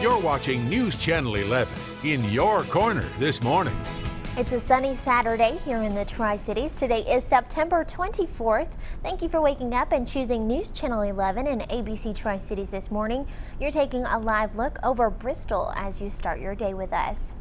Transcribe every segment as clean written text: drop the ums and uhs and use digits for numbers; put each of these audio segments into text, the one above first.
You're watching News Channel 11 in your corner this morning. It's a sunny Saturday here in the Tri-Cities. Today is September 24th. Thank you for waking up and choosing News Channel 11 and ABC Tri-Cities this morning. You're taking a live look over Bristol as you start your day with us.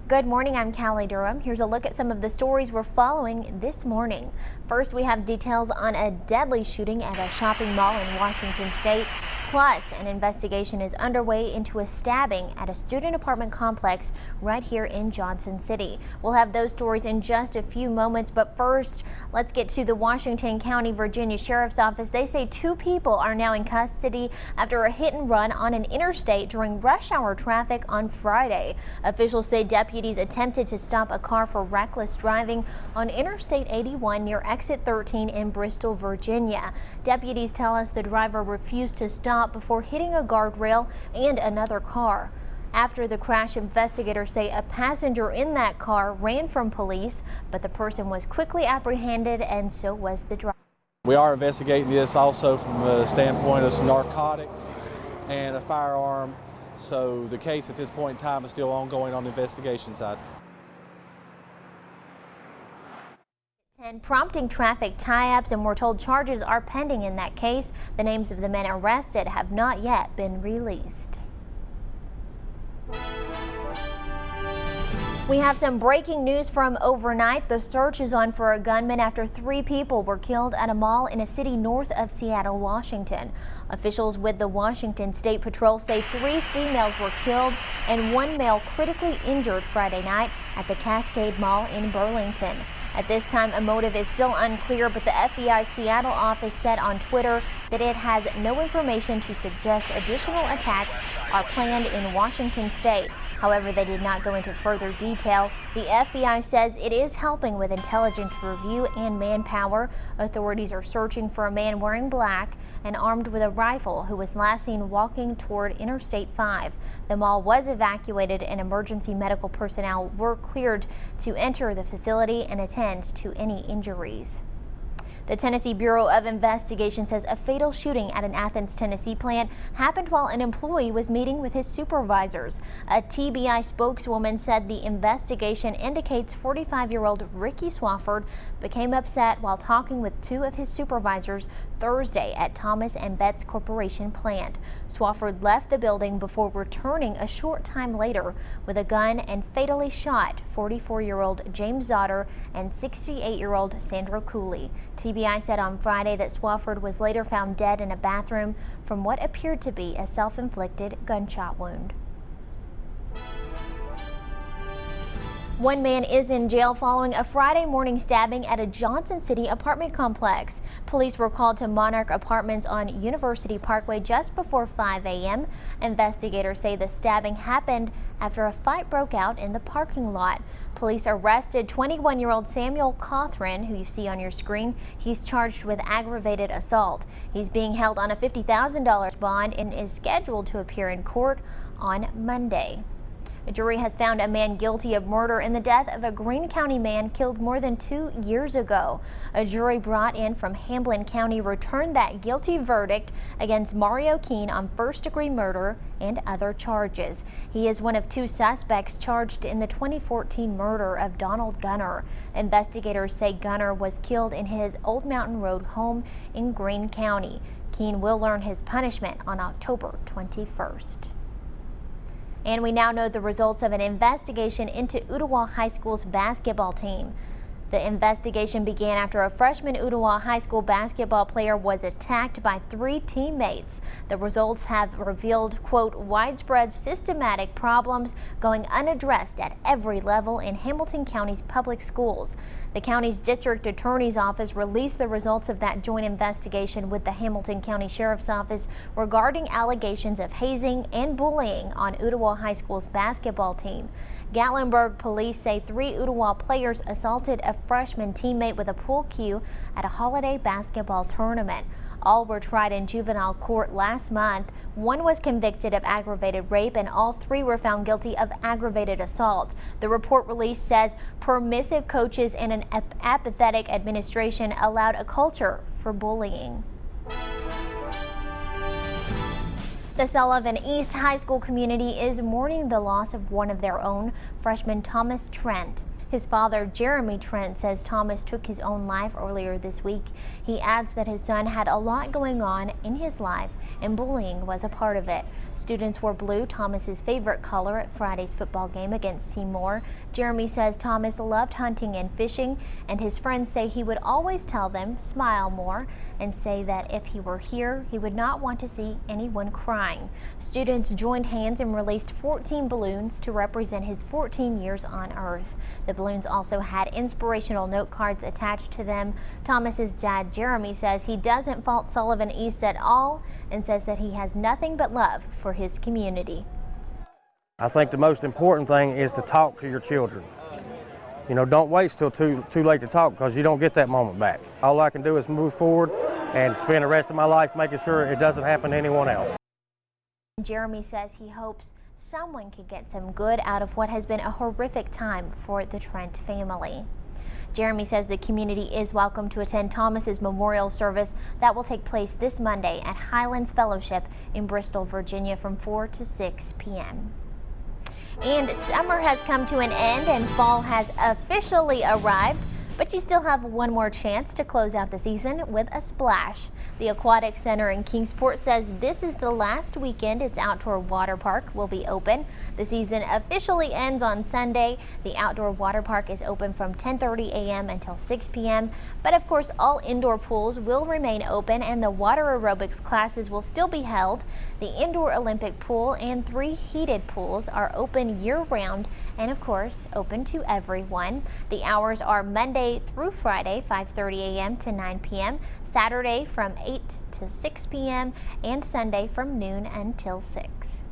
Good morning, I'm Callie Durham. Here's a look at some of the stories we're following this morning. First, we have details on a deadly shooting at a shopping mall in Washington State. Plus, an investigation is underway into a stabbing at a student apartment complex right here in Johnson City. We'll have those stories in just a few moments, but first, let's get to the Washington County, Virginia Sheriff's Office. They say 2 people are now in custody after a hit and run on an interstate during rush hour traffic on Friday. Officials say deputies attempted to stop a car for reckless driving on Interstate 81 near Exit 13 in Bristol, Virginia. Deputies tell us the driver refused to stop before hitting a guardrail and another car. After the crash, investigators say a passenger in that car ran from police, but the person was quickly apprehended and so was the driver. We are investigating this also from the standpoint of some narcotics and a firearm. So the case at this point in time is still ongoing on the investigation side. And prompting traffic tie-ups, and we're told charges are pending in that case. The names of the men arrested have not yet been released. We have some breaking news from overnight. The search is on for a gunman after 3 people were killed at a mall in a city north of Seattle, Washington. Officials with the Washington State Patrol say 3 females were killed and 1 male critically injured Friday night at the Cascade Mall in Burlington. At this time, a motive is still unclear, but the FBI Seattle office said on Twitter that it has no information to suggest additional attacks are planned in Washington State. However, they did not go into further detail. The FBI says it is helping with intelligence review and manpower. Authorities are searching for a man wearing black and armed with a rifle who was last seen walking toward Interstate 5. The mall was evacuated and emergency medical personnel were cleared to enter the facility and attend to any injuries. The Tennessee Bureau of Investigation says a fatal shooting at an Athens, Tennessee plant happened while an employee was meeting with his supervisors. A TBI spokeswoman said the investigation indicates 45-year-old Ricky Swafford became upset while talking with 2 of his supervisors Thursday at Thomas & Betts Corporation plant. Swafford left the building before returning a short time later with a gun and fatally shot 44-year-old James Zotter and 68-year-old Sandra Cooley. TBI said on Friday that Swafford was later found dead in a bathroom from what appeared to be a self-inflicted gunshot wound. 1 man is in jail following a Friday morning stabbing at a Johnson City apartment complex. Police were called to Monarch Apartments on University Parkway just before 5 a.m. Investigators say the stabbing happened after a fight broke out in the parking lot. Police arrested 21-year-old Samuel Cothran, who you see on your screen. He's charged with aggravated assault. He's being held on a $50,000 bond and is scheduled to appear in court on Monday. A jury has found a man guilty of murder in the death of a Greene County man killed more than 2 years ago. A jury brought in from Hamblin County returned that guilty verdict against Mario Keene on first-degree murder and other charges. He is one of 2 suspects charged in the 2014 murder of Donald Gunner. Investigators say Gunner was killed in his Old Mountain Road home in Greene County. Keene will learn his punishment on October 21st. And we now know the results of an investigation into Ooltewah High School's basketball team. The investigation began after a freshman Ooltewah High School basketball player was attacked by 3 teammates. The results have revealed, quote, widespread systematic problems going unaddressed at every level in Hamilton County's public schools. The county's district attorney's office released the results of that joint investigation with the Hamilton County Sheriff's Office regarding allegations of hazing and bullying on Ooltewah High School's basketball team. Gatlinburg police say 3 Ooltewah players assaulted a freshman teammate with a pool cue at a holiday basketball tournament. All were tried in juvenile court last month. 1 was convicted of aggravated rape and all 3 were found guilty of aggravated assault. The report release says permissive coaches and an apathetic administration allowed a culture for bullying. The Sullivan East High School community is mourning the loss of one of their own, freshman Thomas Trent. His father, Jeremy Trent, says Thomas took his own life earlier this week. He adds that his son had a lot going on in his life and bullying was a part of it. Students wore blue, Thomas's favorite color, at Friday's football game against Seymour. Jeremy says Thomas loved hunting and fishing, and his friends say he would always tell them, smile more, and say that if he were here, he would not want to see anyone crying. Students joined hands and released 14 balloons to represent his 14 years on Earth. The balloons also had inspirational note cards attached to them. Thomas's dad, Jeremy, says he doesn't fault Sullivan East at all and says that he has nothing but love for his community. I think the most important thing is to talk to your children. You know, don't wait till too late to talk, because you don't get that moment back. All I can do is move forward and spend the rest of my life making sure it doesn't happen to anyone else. Jeremy says he hopes someone can get some good out of what has been a horrific time for the Trent family. Jeremy says the community is welcome to attend Thomas's memorial service that will take place this Monday at Highlands Fellowship in Bristol, Virginia from 4 to 6 p.m. And summer has come to an end and fall has officially arrived, but you still have one more chance to close out the season with a splash. The Aquatic Center in Kingsport says this is the last weekend its outdoor water park will be open. The season officially ends on Sunday. The outdoor water park is open from 10:30 a.m. until 6 p.m. But of course, all indoor pools will remain open and the water aerobics classes will still be held. The indoor Olympic pool and 3 heated pools are open year-round and of course open to everyone. The hours are Monday through Friday, 5:30 a.m. to 9 p.m., Saturday from 8 to 6 p.m., and Sunday from noon until 6.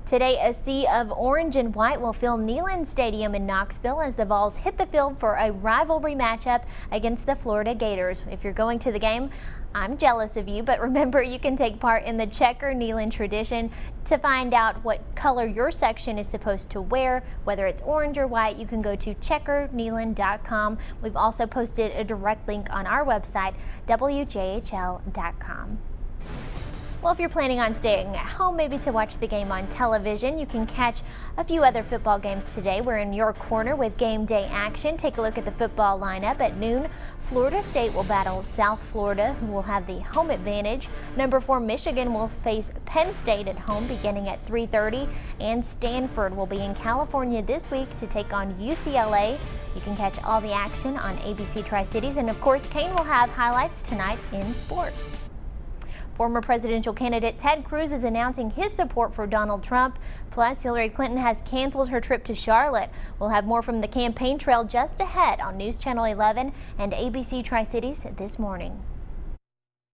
Today, a sea of orange and white will fill Neyland Stadium in Knoxville as the Vols hit the field for a rivalry matchup against the Florida Gators. If you're going to the game, I'm jealous of you, but remember you can take part in the Checker Neyland tradition. To find out what color your section is supposed to wear, whether it's orange or white, you can go to checkerneyland.com. We've also posted a direct link on our website, WJHL.com. Well, if you're planning on staying at home, maybe to watch the game on television, you can catch a few other football games today. We're in your corner with game day action. Take a look at the football lineup. At noon, Florida State will battle South Florida, who will have the home advantage. Number 4 Michigan will face Penn State at home beginning at 3:30, and Stanford will be in California this week to take on UCLA. You can catch all the action on ABC Tri-Cities, and of course, Kane will have highlights tonight in sports. Former presidential candidate Ted Cruz is announcing his support for Donald Trump. Plus, Hillary Clinton has canceled her trip to Charlotte. We'll have more from the campaign trail just ahead on News Channel 11 and ABC Tri-Cities this morning.